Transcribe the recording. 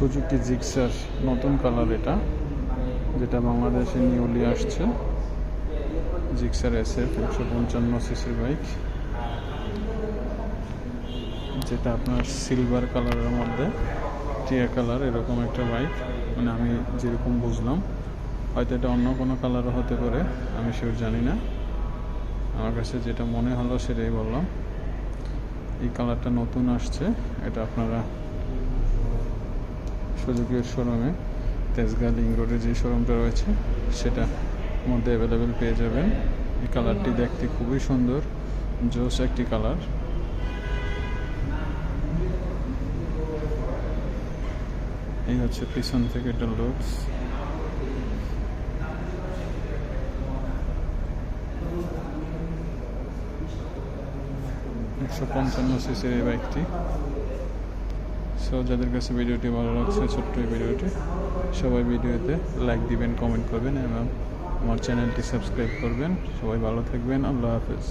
Suzuki Gixxer নতুন colour, এটা যেটা বাংলাদেশে নিউলি আসছে। জিক্সার SF 155 সিসির বাইক, যেটা আপনার সিলভার কালারের মধ্যে টিয়া কালার, এরকম একটা বাইক। মানে আমি যেরকম বুঝলাম, হয়তো এটা অন্য কোনো কালারও হতে পারে, আমি শিওর জানি না। আমার কাছে যেটা মনে হলো সেটাই বললাম। এই কালারটা নতুন আসছে, এটা আপনারা সুজুকির শোরুমে, তেজগাঁ লিং রোডে যে শোরুমটা রয়েছে সেটার মধ্যে অ্যাভেলেবেল পেয়ে যাবেন। এই কালারটি দেখতে খুবই সুন্দর, জোস একটি কালার। এই হচ্ছে পিছন থেকে এটা লুকস। একশো 55 সিসির এই বাইকটি। সো যাদের কাছে ভিডিওটি ভালো লাগছে, ছোট্ট এই ভিডিওটি, সবাই ভিডিওতে লাইক দিবেন, কমেন্ট করবেন এবং আমার চ্যানেলটি সাবস্ক্রাইব করবেন। সবাই ভালো থাকবেন, আল্লাহ হাফেজ।